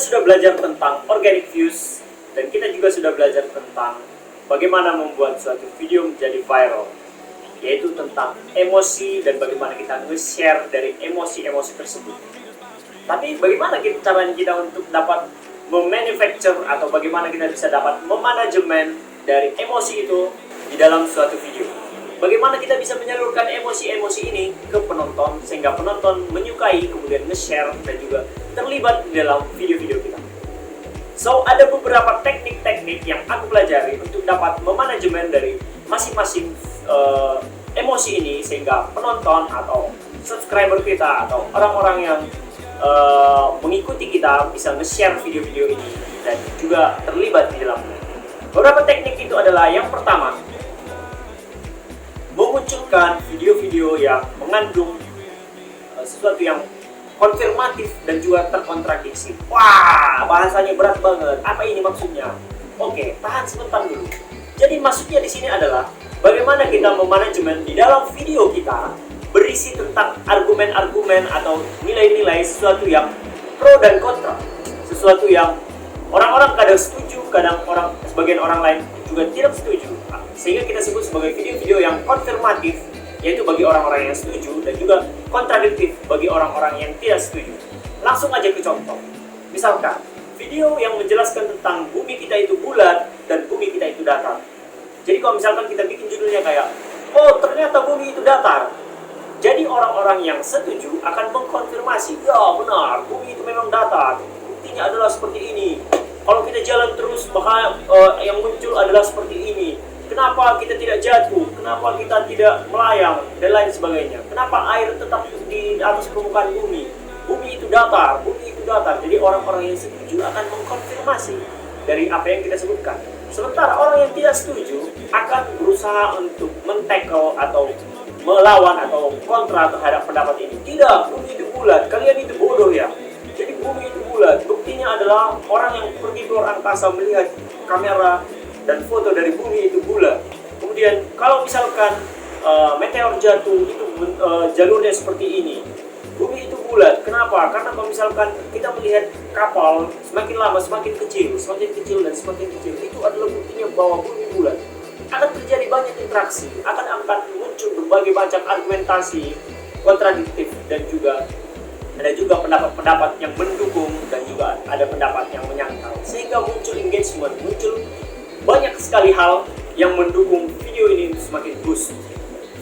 sudah belajar tentang organic views dan kita juga sudah belajar tentang bagaimana membuat suatu video menjadi viral, yaitu tentang emosi dan bagaimana kita nge-share dari emosi-emosi tersebut. Tapi bagaimana caranya kita untuk dapat memanufacture atau bagaimana kita bisa dapat memanajemen dari emosi itu di dalam suatu video? Bagaimana kita bisa menyalurkan emosi-emosi ini ke penonton sehingga penonton menyukai, kemudian nge-share dan juga terlibat di dalam video-video kita. So, ada beberapa teknik-teknik yang aku pelajari untuk dapat memanajemen dari masing-masing emosi ini sehingga penonton atau subscriber kita atau orang-orang yang mengikuti kita bisa nge-share video-video ini dan juga terlibat di dalamnya. Beberapa teknik itu adalah yang pertama, memunculkan video-video yang mengandung sesuatu yang konfirmatif dan juga terkontradiksi. Wah, bahasanya berat banget. Apa ini maksudnya? Oke, tahan sebentar dulu. Jadi maksudnya di sini adalah bagaimana kita memanajemen di dalam video kita berisi tentang argumen-argumen atau nilai-nilai sesuatu yang pro dan kontra, sesuatu yang orang-orang kadang setuju, kadang sebagian orang lain juga tidak setuju, sehingga kita sebut sebagai video-video yang konfirmatif, yaitu bagi orang-orang yang setuju, dan juga kontradiktif bagi orang-orang yang tidak setuju. Langsung aja ke contoh. Misalkan video yang menjelaskan tentang bumi kita itu bulat dan bumi kita itu datar. Jadi kalau misalkan kita bikin judulnya kayak, oh ternyata bumi itu datar, jadi orang-orang yang setuju akan mengkonfirmasi, ya benar, bumi itu memang datar, buktinya adalah seperti ini. Kalau kita jalan terus, maka yang muncul adalah seperti ini. Kenapa kita tidak jatuh? Kenapa kita tidak melayang? Dan lain sebagainya. Kenapa air tetap di atas permukaan bumi? Bumi itu datar, bumi itu datar. Jadi orang-orang yang setuju akan mengkonfirmasi dari apa yang kita sebutkan. Sementara orang yang tidak setuju akan berusaha untuk men-tackle atau melawan atau kontra terhadap pendapat ini. Tidak, bumi itu bulat. Kalian itu bodoh ya. Jadi bumi itu bulat. Buktinya adalah orang yang pergi keluar angkasa melihat kamera dan foto dari bumi itu bulat. Kemudian kalau misalkan meteor jatuh itu jalurnya seperti ini, bumi itu bulat. Kenapa? Karena kalau misalkan kita melihat kapal semakin lama semakin kecil dan semakin kecil, itu adalah buktinya bahwa bumi bulat. Akan terjadi banyak interaksi, akan muncul berbagai macam argumentasi kontradiktif dan juga ada juga pendapat-pendapat yang mendukung dan juga ada pendapat yang menyangkal, sehingga muncul engagement, muncul banyak sekali hal yang mendukung video ini semakin boost.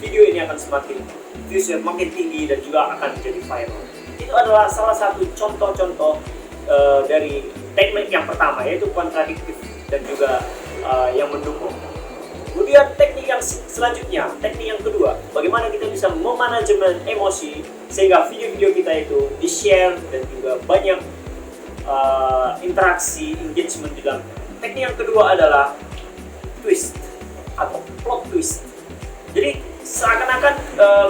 Video ini akan semakin viewsnya makin tinggi dan juga akan menjadi viral. Itu adalah salah satu contoh-contoh dari teknik yang pertama, yaitu kontradiktif dan juga yang mendukung. Kemudian teknik yang selanjutnya, teknik yang kedua, bagaimana kita bisa memanajemen emosi sehingga video-video kita itu di-share dan juga banyak interaksi, engagement di dalamnya. Teknik yang kedua adalah twist atau plot twist. Jadi seakan-akan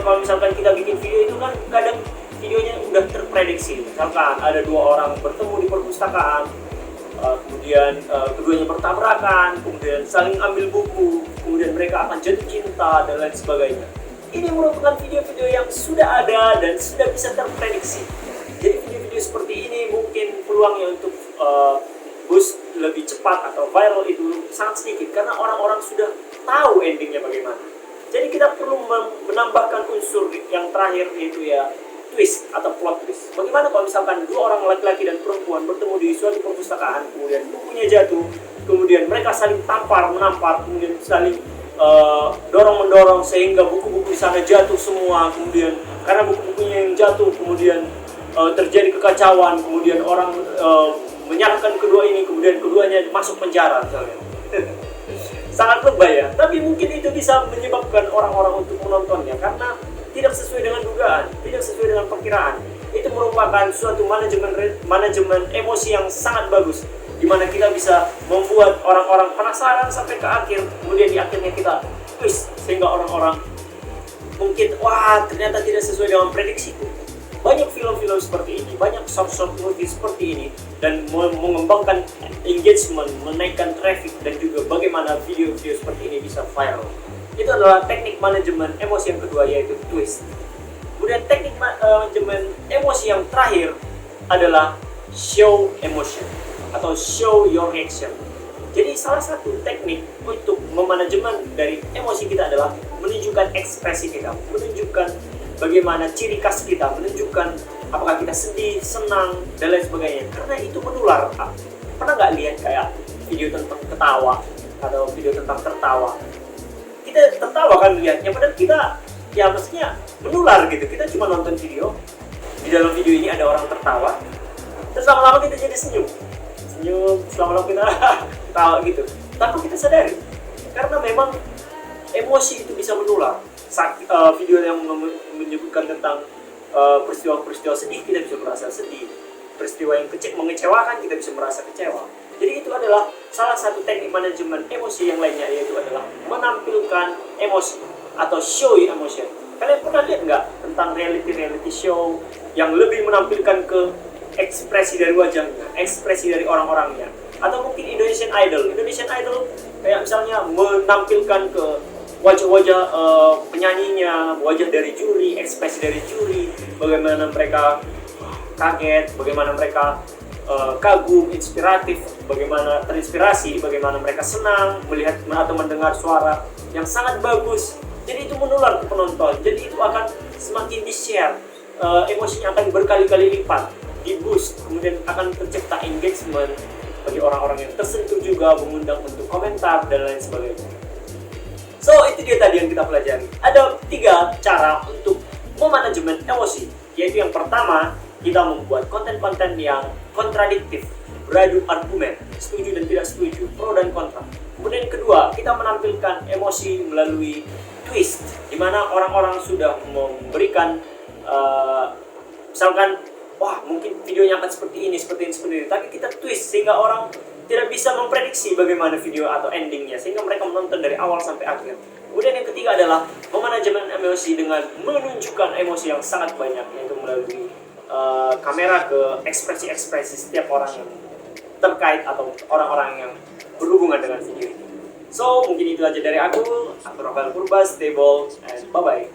kalau misalkan kita bikin video itu kan kadang videonya udah terprediksi. Misalkan ada dua orang bertemu di perpustakaan, kemudian keduanya bertabrakan, kemudian saling ambil buku, kemudian mereka akan jatuh cinta dan lain sebagainya. Ini merupakan video-video yang sudah ada dan sudah bisa terprediksi. Jadi video-video seperti ini mungkin peluangnya untuk boost lebih cepat atau viral itu sangat sedikit karena orang-orang sudah tahu endingnya bagaimana. Jadi kita perlu menambahkan unsur yang terakhir, yaitu ya twist atau plot twist. Bagaimana kalau misalkan dua orang laki-laki dan perempuan bertemu di suatu perpustakaan, kemudian bukunya jatuh, kemudian mereka saling menampar, kemudian saling dorong-mendorong sehingga buku-buku di sana jatuh semua. Kemudian karena buku-bukunya yang jatuh, kemudian terjadi kekacauan, kemudian orang menyalahkan kedua ini, kemudian keduanya masuk penjara misalnya. Sangat lebay ya, tapi mungkin itu bisa menyebabkan orang-orang untuk menontonnya karena tidak sesuai dengan dugaan, tidak sesuai dengan perkiraan. Itu merupakan suatu manajemen emosi yang sangat bagus, di mana kita bisa membuat orang-orang penasaran sampai ke akhir, kemudian di akhirnya kita twist sehingga orang-orang mungkin wah ternyata tidak sesuai dengan prediksiku. Banyak film-film seperti ini, banyak short movie seperti ini, dan mengembangkan engagement, menaikkan traffic, dan juga bagaimana video-video seperti ini bisa viral. Itu adalah teknik manajemen emosi yang kedua, yaitu twist. Kemudian teknik manajemen emosi yang terakhir adalah show emotion atau show your reaction. Jadi salah satu teknik untuk memanajemen dari emosi kita adalah menunjukkan ekspresi kita, menunjukkan bagaimana ciri khas kita, menunjukkan apakah kita sedih, senang, dan lain sebagainya. Karena itu menular. Pernah nggak lihat kayak video tentang ketawa atau video tentang tertawa? Kita tertawa kan lihatnya, padahal kita ya maksudnya menular gitu. Kita cuma nonton video, di dalam video ini ada orang tertawa, terus lama-lama kita jadi senyum, lama-lama kita ketawa gitu. Tanpa kita sadari, karena memang emosi itu bisa menular. Video yang menyebutkan tentang peristiwa-peristiwa sedih, kita bisa merasa sedih. Peristiwa yang mengecewakan, kita bisa merasa kecewa. Jadi itu adalah salah satu teknik manajemen emosi yang lainnya, yaitu adalah menampilkan emosi atau show emotion. Kalian pernah lihat nggak tentang reality show yang lebih menampilkan ke ekspresi dari wajahnya, ekspresi dari orang-orangnya? Atau mungkin Indonesian Idol kayak misalnya menampilkan ke wajah-wajah penyanyinya, wajah dari juri, ekspresi dari juri, bagaimana mereka kaget, bagaimana mereka kagum, inspiratif, bagaimana terinspirasi, bagaimana mereka senang melihat atau mendengar suara yang sangat bagus. Jadi itu menular ke penonton, jadi itu akan semakin di-share, emosinya akan berkali-kali lipat, di-boost, kemudian akan tercipta engagement bagi orang-orang yang tersentuh juga, mengundang untuk komentar dan lain sebagainya. So, itu dia tadi yang kita pelajari. Ada 3 cara untuk memanajemen emosi, yaitu yang pertama, kita membuat konten-konten yang kontradiktif, beradu argumen, setuju dan tidak setuju, pro dan kontra. Kemudian yang kedua, kita menampilkan emosi melalui twist, di mana orang-orang sudah memberikan, misalkan, wah mungkin videonya akan seperti ini, tapi kita twist sehingga orang tidak bisa memprediksi bagaimana video atau endingnya, sehingga mereka menonton dari awal sampai akhir. Kemudian yang ketiga adalah memanajemen emosi dengan menunjukkan emosi yang sangat banyak, yaitu melalui kamera ke ekspresi-ekspresi setiap orang yang terkait atau orang-orang yang berhubungan dengan video ini. So, mungkin itu aja dari aku. Rafael Purba, stay bold, and bye-bye.